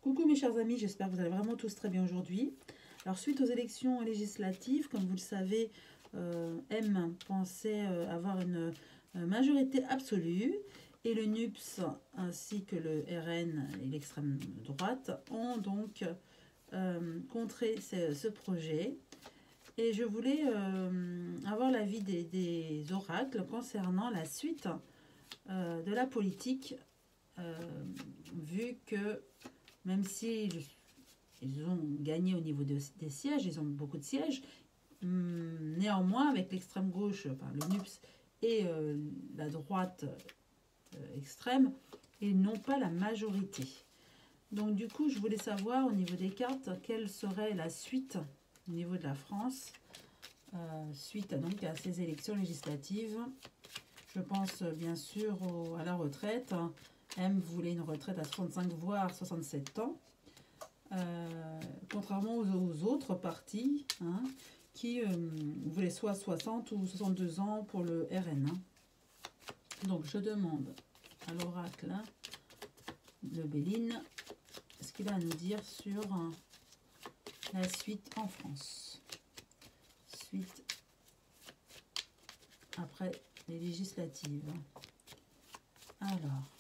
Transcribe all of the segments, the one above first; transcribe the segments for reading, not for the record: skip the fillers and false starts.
Coucou mes chers amis, j'espère que vous allez vraiment tous très bien aujourd'hui. Alors suite aux élections législatives, comme vous le savez, M pensait avoir une majorité absolue et le NUPS ainsi que le RN et l'extrême droite ont donc contré ce projet. Et je voulais avoir l'avis des oracles concernant la suite de la politique, vu que même si ils ont gagné au niveau des sièges, ils ont beaucoup de sièges, néanmoins avec l'extrême gauche, enfin, le NUPS et la droite extrême, ils n'ont pas la majorité. Donc du coup, je voulais savoir au niveau des cartes, quelle serait la suite au niveau de la France, suite donc à ces élections législatives. Je pense bien sûr à la retraite. M voulait une retraite à 65 voire 67 ans. Contrairement aux autres partis qui voulaient soit 60 ou 62 ans pour le RN. Donc je demande à l'oracle de Béline ce qu'il a à nous dire sur la suite en France. Suite après les législatives. Alors,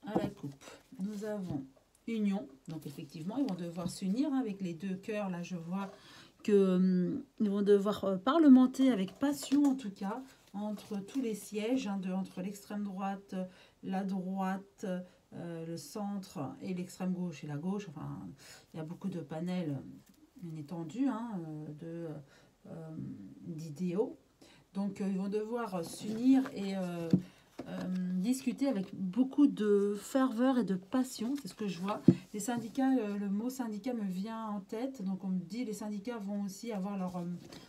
à la coupe, nous avons union. Donc effectivement, ils vont devoir s'unir avec les deux cœurs. Là, je vois que ils vont devoir parlementer avec passion, en tout cas, entre tous les sièges, entre l'extrême droite, la droite, le centre et l'extrême gauche et la gauche. Enfin, il y a beaucoup de panels, une étendue d'idéaux. Donc, ils vont devoir s'unir et discuter avec beaucoup de ferveur et de passion. C'est ce que je vois. Les syndicats, le mot syndicat me vient en tête. Donc, on me dit les syndicats vont aussi avoir leur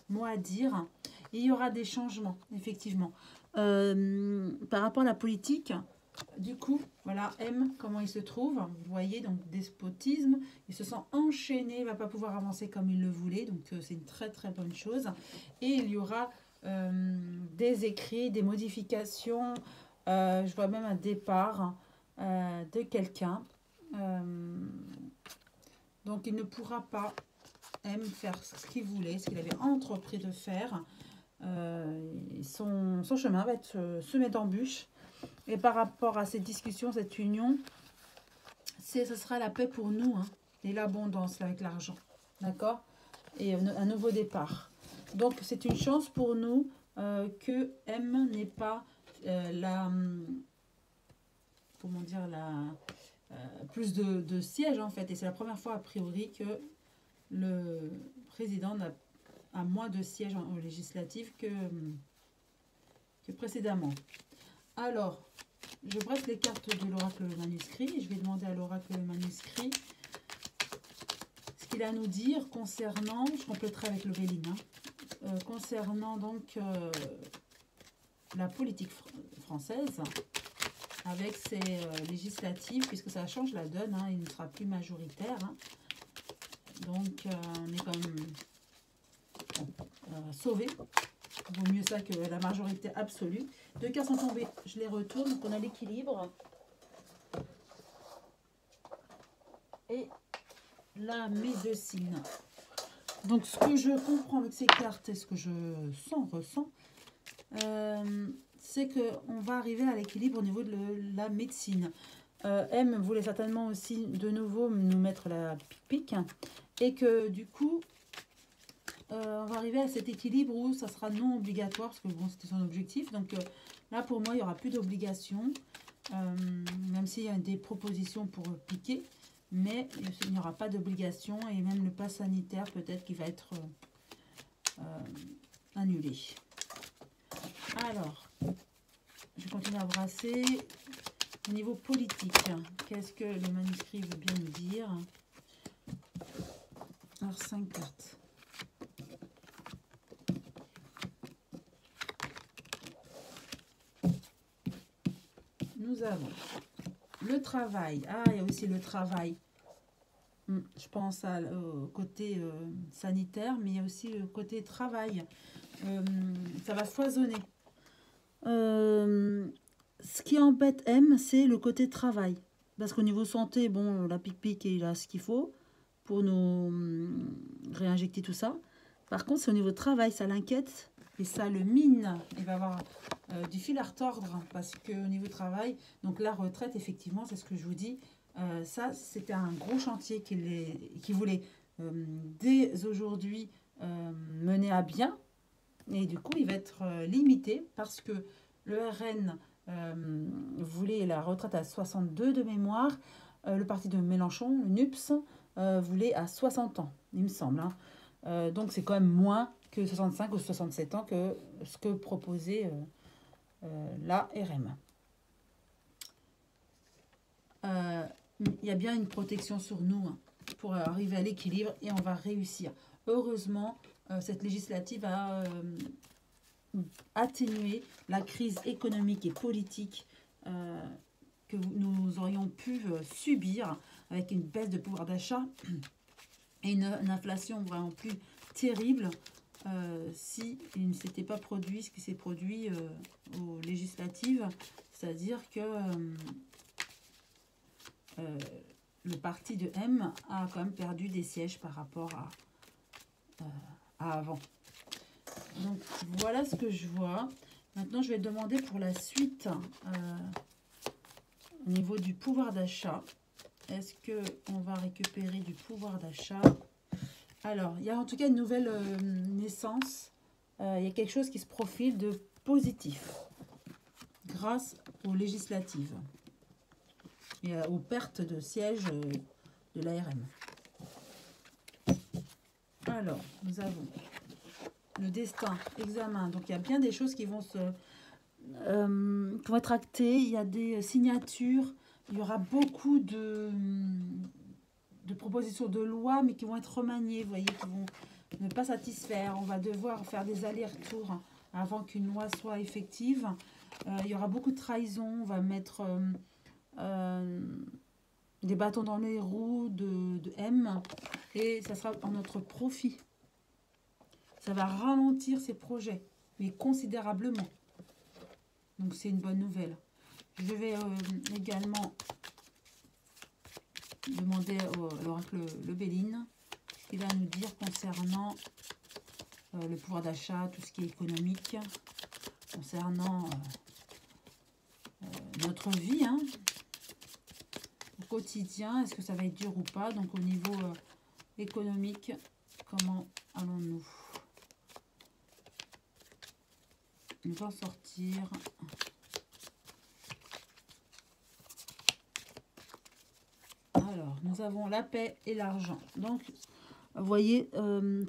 mot à dire. Et il y aura des changements, effectivement. Par rapport à la politique, du coup, voilà, M, comment il se trouve. Vous voyez, donc, despotisme. Il se sent enchaîné, il ne va pas pouvoir avancer comme il le voulait. Donc, c'est une très, très bonne chose. Et il y aura des écrits, des modifications. Je vois même un départ de quelqu'un. Donc, il ne pourra pas faire ce qu'il voulait, ce qu'il avait entrepris de faire. Son chemin va être semé d'embûches. Et par rapport à cette discussion, cette union, ce sera la paix pour nous, et l'abondance avec l'argent. D'accord? Et un nouveau départ. Donc, c'est une chance pour nous que M n'ait pas plus de sièges, en fait. Et c'est la première fois, a priori, que le président a moins de sièges en législatif que précédemment. Alors, je bref les cartes de l'oracle manuscrit. Je vais demander à l'oracle manuscrit ce qu'il a à nous dire concernant, je compléterai avec le Béline, concernant donc la politique française avec ses législatives, puisque ça change la donne, il ne sera plus majoritaire. Donc, on est quand même sauvé. Vaut mieux ça que la majorité absolue. Deux cartes sont tombées, je les retourne, donc on a l'équilibre. Et la médecine. Donc, ce que je comprends avec ces cartes et ce que je ressens, c'est qu'on va arriver à l'équilibre au niveau de la médecine. M voulait certainement aussi de nouveau nous mettre la pique et que du coup, on va arriver à cet équilibre où ça sera non obligatoire, parce que bon, c'était son objectif. Donc là, pour moi, il n'y aura plus d'obligation, même s'il y a des propositions pour piquer, mais il n'y aura pas d'obligation, et même le pass sanitaire peut-être qu'il va être annulé. Alors, je continue à brasser. Au niveau politique, qu'est-ce que le manuscrit veut bien nous dire? Alors, 5 cartes. Nous avons le travail. Ah, il y a aussi le travail. Je pense au côté sanitaire, mais il y a aussi le côté travail. Ça va foisonner. ce qui embête M, c'est le côté travail. Parce qu'au niveau santé, bon, la pic-pic, il a ce qu'il faut pour nous réinjecter tout ça. Par contre, c'est au niveau travail, ça l'inquiète. Et ça le mine. Il va avoir du fil à retordre. Parce qu'au niveau travail, donc la retraite, effectivement, c'est ce que je vous dis. Ça, c'était un gros chantier qu'il voulait dès aujourd'hui mener à bien. Et du coup, il va être limité parce que le RN voulait la retraite à 62 de mémoire. Le parti de Mélenchon, le NUPS, voulait à 60 ans, il me semble. Hein. Donc, c'est quand même moins que 65 ou 67 ans que ce que proposait la RM. Il y a bien une protection sur nous hein, pour arriver à l'équilibre et on va réussir. Heureusement, cette législative a atténué la crise économique et politique que nous aurions pu subir avec une baisse de pouvoir d'achat et une inflation vraiment plus terrible si il ne s'était pas produit ce qui s'est produit aux législatives, c'est-à-dire que le parti de M a quand même perdu des sièges par rapport à avant. Donc voilà ce que je vois. Maintenant, je vais demander pour la suite au niveau du pouvoir d'achat. Est-ce qu'on va récupérer du pouvoir d'achat? Alors, il y a en tout cas une nouvelle naissance. Il y a quelque chose qui se profile de positif grâce aux législatives et aux pertes de sièges de l'ARM. Alors, nous avons le destin, examen. Donc, il y a bien des choses qui vont être actées. Il y a des signatures. Il y aura beaucoup de propositions de loi, mais qui vont être remaniées, vous voyez, qui vont ne pas satisfaire. On va devoir faire des allers-retours avant qu'une loi soit effective. Il y aura beaucoup de trahison. On va mettre des bâtons dans les roues de M et ça sera en notre profit. Ça va ralentir ces projets, mais considérablement. Donc c'est une bonne nouvelle. Je vais également demander à l'oracle Le Béline ce qu'il va nous dire concernant le pouvoir d'achat, tout ce qui est économique, concernant notre vie, hein, au quotidien. Est-ce que ça va être dur ou pas? Donc au niveau économique, comment allons-nous nous en sortir? Alors, nous avons la paix et l'argent. Donc, vous voyez,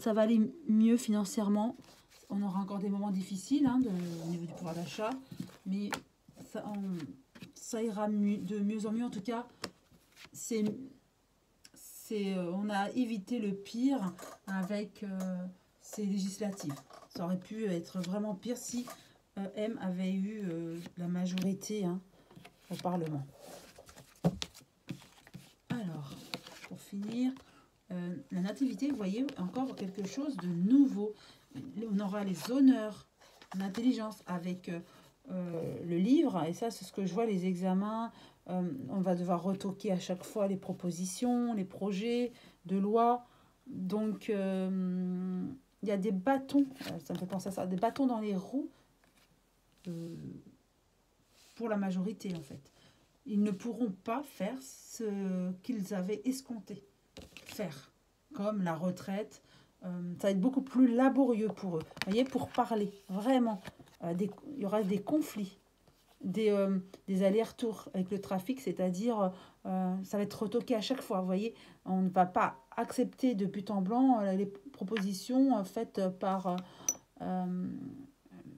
ça va aller mieux financièrement. On aura encore des moments difficiles hein, au niveau du pouvoir d'achat, mais ça ira de mieux en mieux. En tout cas, on a évité le pire avec ces législatives. Ça aurait pu être vraiment pire si M avait eu la majorité hein, au Parlement. Alors, pour finir, la nativité, vous voyez, encore quelque chose de nouveau. On aura les honneurs, l'intelligence avec le livre, et ça, c'est ce que je vois, les examens. On va devoir retoquer à chaque fois les propositions, les projets de loi. Donc, il y a des bâtons, ça me fait penser à ça, des bâtons dans les roues pour la majorité, en fait. Ils ne pourront pas faire ce qu'ils avaient escompté faire, comme la retraite. Ça va être beaucoup plus laborieux pour eux. Vous voyez, pour parler, vraiment, il y aura des conflits, des allers-retours avec le trafic, c'est-à-dire, ça va être retoqué à chaque fois. Vous voyez, on ne va pas accepter de but en blanc les propositions faites par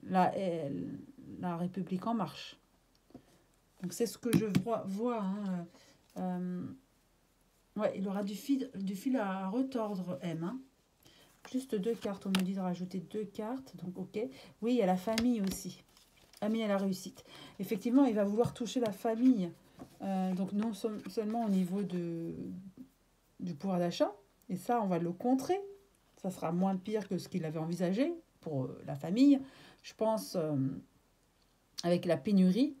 la République en marche. Donc c'est ce que je vois. Hein. Ouais, il aura du fil à retordre, M. Hein. Juste 2 cartes, on me dit de rajouter 2 cartes. Donc ok. Oui, il y a la famille aussi. Ami à la réussite. Effectivement, il va vouloir toucher la famille. Donc non seulement au niveau du pouvoir d'achat. Et ça, on va le contrer. Ça sera moins pire que ce qu'il avait envisagé pour la famille. Je pense, avec la pénurie,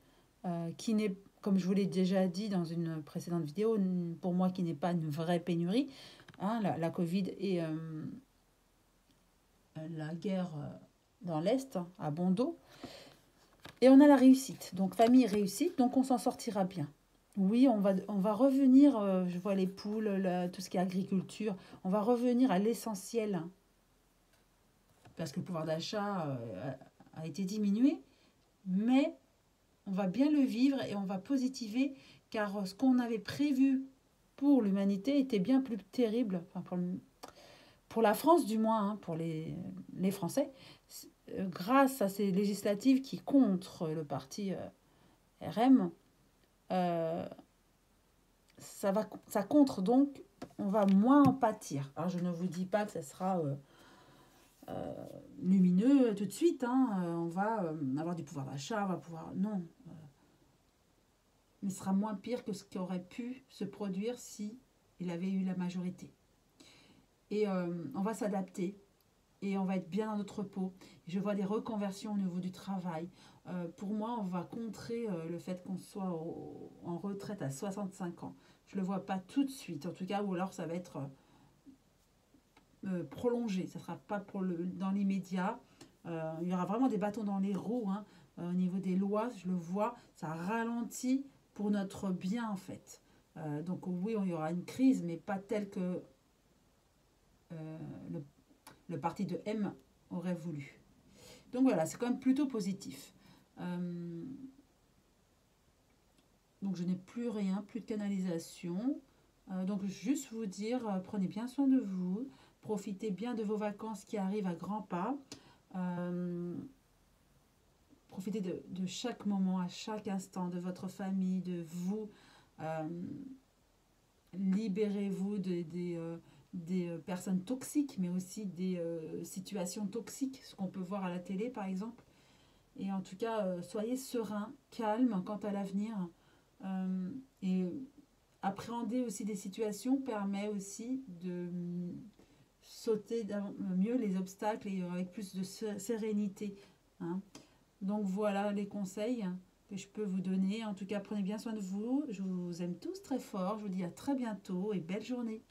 qui n'est, comme je vous l'ai déjà dit dans une précédente vidéo, pour moi qui n'est pas une vraie pénurie, hein, la Covid et la guerre dans l'Est, à bon dos. Et on a la réussite. Donc, famille réussite, donc on s'en sortira bien. Oui, on va revenir, je vois les poules, tout ce qui est agriculture, on va revenir à l'essentiel. Parce que le pouvoir d'achat a été diminué, mais on va bien le vivre et on va positiver, car ce qu'on avait prévu pour l'humanité était bien plus terrible, enfin pour la France du moins, hein, pour les Français, grâce à ces législatives qui contre le parti RM, ça contre, donc on va moins en pâtir. Alors je ne vous dis pas que ça sera lumineux tout de suite, hein, on va avoir du pouvoir d'achat, on va pouvoir... Non, mais ce sera moins pire que ce qui aurait pu se produire si il avait eu la majorité. Et on va s'adapter et on va être bien dans notre peau. Et je vois des reconversions au niveau du travail. Pour moi, on va contrer le fait qu'on soit en retraite à 65 ans. Je ne le vois pas tout de suite, en tout cas, ou alors ça va être prolongé. Ça ne sera pas dans l'immédiat. Il y aura vraiment des bâtons dans les roues, hein. Au niveau des lois, je le vois, ça ralentit pour notre bien en fait. Donc oui, il y aura une crise, mais pas telle que le parti de M aurait voulu. Donc voilà, c'est quand même plutôt positif. Donc je n'ai plus rien, plus de canalisation. Donc juste vous dire, prenez bien soin de vous, profitez bien de vos vacances qui arrivent à grands pas. Profitez de chaque moment, à chaque instant, de votre famille, de vous. Libérez-vous des personnes toxiques, mais aussi des situations toxiques, ce qu'on peut voir à la télé par exemple. Et en tout cas, soyez serein, calme quant à l'avenir. Et appréhender aussi des situations permet aussi de sauter mieux les obstacles et avec plus de sérénité, hein. Donc voilà les conseils que je peux vous donner. En tout cas, prenez bien soin de vous. Je vous aime tous très fort. Je vous dis à très bientôt et belle journée.